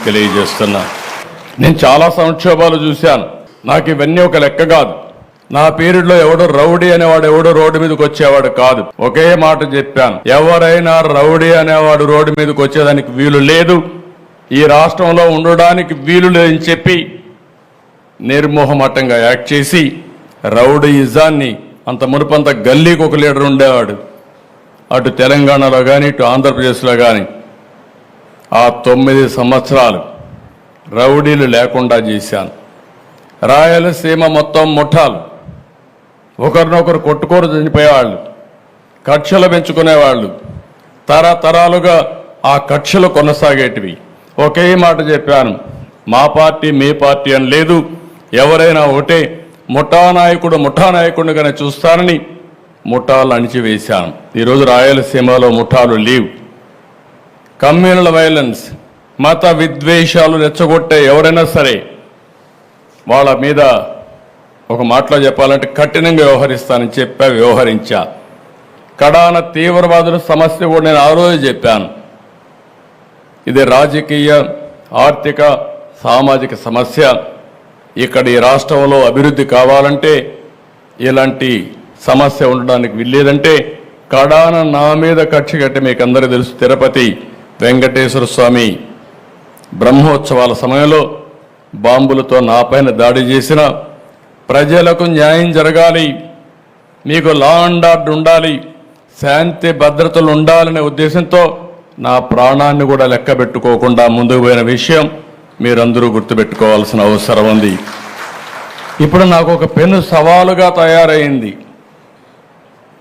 తెలియజేస్తున్నా. నేను చాలా సంక్షోభాలు చూశాను. నాకు ఇవన్నీ ఒక లెక్క కాదు. నా పీరియడ్లో ఎవడు రౌడీ అనేవాడు ఎవడు రోడ్డు మీదకి వచ్చేవాడు కాదు. ఒకే మాట చెప్పాను, ఎవరైనా రౌడీ అనేవాడు రోడ్డు మీదకి వచ్చేదానికి వీలు లేదు, ఈ రాష్ట్రంలో ఉండడానికి వీలు లేదని చెప్పి నిర్మోహమాటంగా యాక్ట్ చేసి రౌడీయిజాన్ని అంత మునుపంత గల్లీకి ఒక లీడర్ ఉండేవాడు. అటు తెలంగాణలో కానీ ఇటు ఆంధ్రప్రదేశ్లో కానీ ఆ 9 సంవత్సరాలు రౌడీలు లేకుండా చేశాను. రాయలసీమ మొత్తం ముఠాలు ఒకరినొకరు కొట్టుకోరు చనిపోయేవాళ్ళు, కక్షలు పెంచుకునేవాళ్ళు, తరతరాలుగా ఆ కక్షలు కొనసాగేటివి. ఒకే మాట చెప్పాను, మా పార్టీ మీ పార్టీ అని లేదు, ఎవరైనా ఒకటే, ముఠానాయకుడిగానే చూస్తానని ముఠాలు అణిచివేశాను. ఈరోజు రాయలసీమలో ముఠాలు లేవు. కమ్యూనల్ వైలెన్స్, మత విద్వేషాలు రెచ్చగొట్టే ఎవరైనా సరే వాళ్ళ మీద ఒక మాటలో చెప్పాలంటే కఠినంగా వ్యవహరిస్తానని వ్యవహరించా. కడాన తీవ్రవాదుల సమస్య కూడా నేను ఆ రోజు చెప్పాను. ఇది రాజకీయ, ఆర్థిక, సామాజిక సమస్య. ఇక్కడ ఈ రాష్ట్రంలో అభివృద్ధి కావాలంటే, ఇలాంటి సమస్య ఉండడానికి వీల్లేదంటే కడాన నా మీద కక్ష కట్టి మీకు అందరికీ తెలుసు, తిరుపతి వెంకటేశ్వర స్వామి బ్రహ్మోత్సవాల సమయంలో బాంబులతో నాపైన దాడి చేసిన, ప్రజలకు న్యాయం జరగాలి, మీకు లా అండ్ ఆర్డర్ ఉండాలి, శాంతి భద్రతలు ఉండాలనే ఉద్దేశంతో నా ప్రాణాన్ని కూడా లెక్క పెట్టుకోకుండా ముందుకు పోయిన విషయం మీరందరూ గుర్తుపెట్టుకోవాల్సిన అవసరం ఉంది. ఇప్పుడు నాకు ఒక పెను సవాలుగా తయారైంది.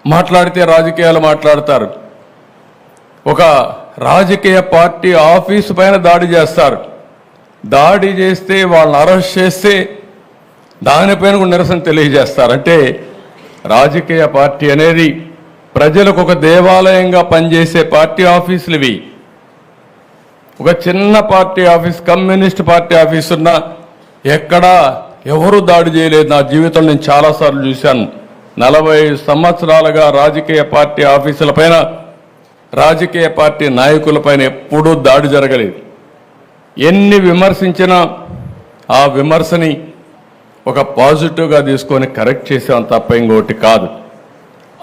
మాట్లాడితే రాజకీయాలు మాట్లాడతారు. ఒక రాజకీయ పార్టీ ఆఫీసు పైన దాడి చేస్తారు. దాడి చేస్తే వాళ్ళని అరెస్ట్ చేస్తే దానిపైన కూడా నిరసన తెలియజేస్తారు. అంటే రాజకీయ పార్టీ అనేది ప్రజలకు ఒక దేవాలయంగా పనిచేసే పార్టీ ఆఫీసులు ఇవి. ఒక చిన్న party office, communist party office ఉన్నా ఎక్కడా ఎవరు దాడి చేయలేదు. నా జీవితంలో నేను చాలాసార్లు చూశాను. 40 సంవత్సరాలుగా రాజకీయ పార్టీ ఆఫీసుల పైన, రాజకీయ పార్టీ నాయకులపైన ఎప్పుడూ దాడి జరగలేదు. ఎన్ని విమర్శించినా ఆ విమర్శని ఒక పాజిటివ్గా తీసుకొని కరెక్ట్ చేసాం తప్ప ఇంకోటి కాదు.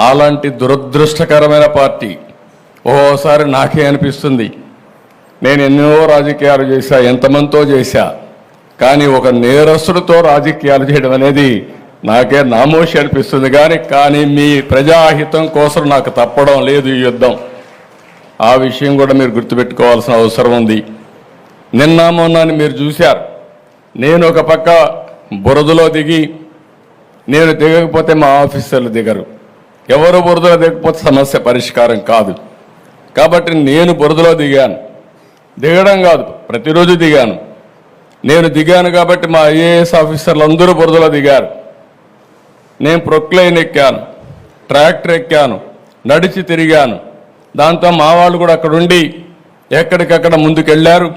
అలాంటి దురదృష్టకరమైన పార్టీ ఓసారి నాకే అనిపిస్తుంది, నేను ఎన్నో రాజకీయాలు చేశా, ఎంతమందితో చేశా, కానీ ఒక నేరస్తుడితో రాజకీయాలు చేయడం అనేది నాకే నామోషి అనిపిస్తుంది. కానీ మీ ప్రజాహితం కోసం నాకు తప్పడం లేదు ఈ యుద్ధం. ఆ విషయం కూడా మీరు గుర్తుపెట్టుకోవాల్సిన అవసరం ఉంది. నిన్న మొన్న మీరు చూశారు, నేను ఒక పక్క బురదలో దిగి, నేను దిగకపోతే మా ఆఫీసర్లు దిగరు, ఎవరు బురదలో దిగకపోతే సమస్య పరిష్కారం కాదు. కాబట్టి నేను బురదలో దిగాను. దిగడం కాదు, ప్రతిరోజు దిగాను. నేను దిగాను కాబట్టి మా ఐఏఎస్ ఆఫీసర్లు అందరూ బురదలో దిగారు. నేను ప్రొక్లైన్ ఎక్కాను, ట్రాక్టర్ ఎక్కాను, నడిచి తిరిగాను. దాంతో మా వాళ్ళు కూడా అక్కడ ఉండి ఎక్కడికక్కడ ముందుకెళ్ళారు.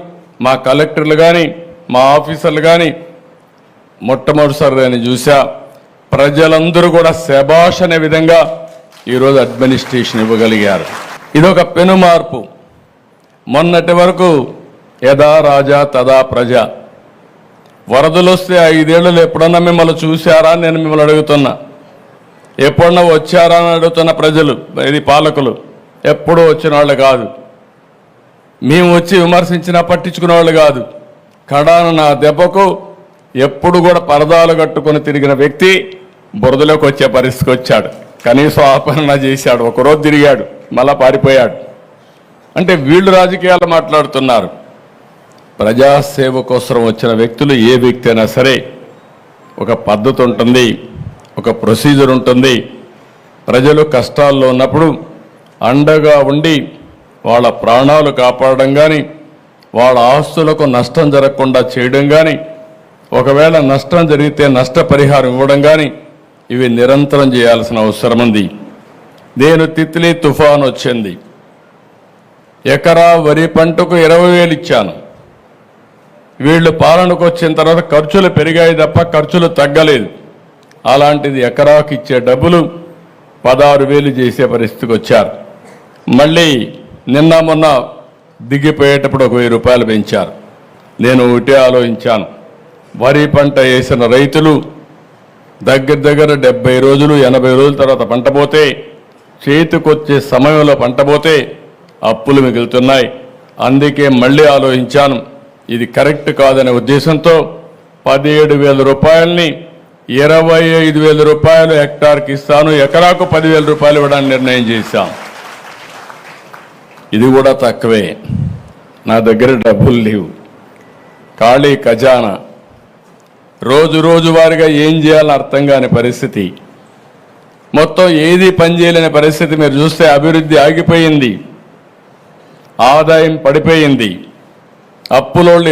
మా కలెక్టర్లు కానీ మా ఆఫీసర్లు కానీ మొట్టమొదటిసారి నేను చూసా. ప్రజలందరూ కూడా శభాష్ అనే విధంగా ఈరోజు అడ్మినిస్ట్రేషన్ ఇవ్వగలిగారు. ఇదొక పెను మార్పు. మొన్నటి వరకు యథా రాజా తదా ప్రజ. వరదలు వస్తే 5 ఏళ్ళు ఎప్పుడన్నా మిమ్మల్ని చూశారా అని నేను మిమ్మల్ని అడుగుతున్నా. ఎప్పుడన్నా వచ్చారా అని అడుగుతున్న ప్రజలు, ఇది పాలకులు ఎప్పుడూ వచ్చిన వాళ్ళు కాదు. మేము వచ్చి విమర్శించినా పట్టించుకునే వాళ్ళు కాదు. కడాన నా దెబ్బకు ఎప్పుడు కూడా పరదాలు కట్టుకొని తిరిగిన వ్యక్తి బురదలోకి వచ్చే పరిస్థితికి వచ్చాడు. కనీసం ఆపరణ చేశాడు, ఒకరోజు తిరిగాడు, మళ్ళా పారిపోయాడు. అంటే వీళ్ళు రాజకీయాలు మాట్లాడుతున్నారు. ప్రజాసేవ కోసం వచ్చిన వ్యక్తులు, ఏ వ్యక్తి అయినా సరే ఒక పద్ధతి ఉంటుంది, ఒక ప్రొసీజర్ ఉంటుంది. ప్రజలు కష్టాల్లో ఉన్నప్పుడు అండగా ఉండి వాళ్ళ ప్రాణాలు కాపాడడం కానీ, వాళ్ళ ఆస్తులకు నష్టం జరగకుండా చేయడం కానీ, ఒకవేళ నష్టం జరిగితే నష్టపరిహారం ఇవ్వడం కానీ, ఇవి నిరంతరం చేయాల్సిన అవసరం ఉంది. నేను తిత్లీ తుఫాన్ వచ్చింది, ఎకరా వరి పంటకు 20,000 ఇచ్చాను. వీళ్ళు పాలనకు వచ్చిన తర్వాత ఖర్చులు పెరిగాయి తప్ప ఖర్చులు తగ్గలేదు. అలాంటిది ఎకరాకు ఇచ్చే డబ్బులు 16,000 చేసే పరిస్థితికి వచ్చారు. మళ్ళీ నిన్న మొన్న దిగిపోయేటప్పుడు 1,000 రూపాయలు పెంచారు. నేను ఒకటే ఆలోచించాను. వరి పంట వేసిన రైతులు దగ్గర 70 రోజులు 80 రోజుల తర్వాత పంట పోతే, చేతికొచ్చే సమయంలో పంట పోతే అప్పులు మిగులుతున్నాయి. అందుకే మళ్ళీ ఆలోచించాను, ఇది కరెక్ట్ కాదనే ఉద్దేశంతో 17,000 రూపాయలని 25,000 రూపాయలు హెక్టార్కి ఇస్తాను, ఎకరాకు 10,000 రూపాయలు ఇవ్వడానికి నిర్ణయం చేశాం. ఇది కూడా తక్కువే, నా దగ్గర డబ్బులు లేవు, ఖాళీ ఖజానా. రోజు వారిగా ఏం చేయాలని అర్థం కాని పరిస్థితి, మొత్తం ఏది పనిచేయలేని పరిస్థితి. మీరు చూస్తే అభివృద్ధి ఆగిపోయింది, ఆదాయం పడిపోయింది, అప్పులోళ్ళు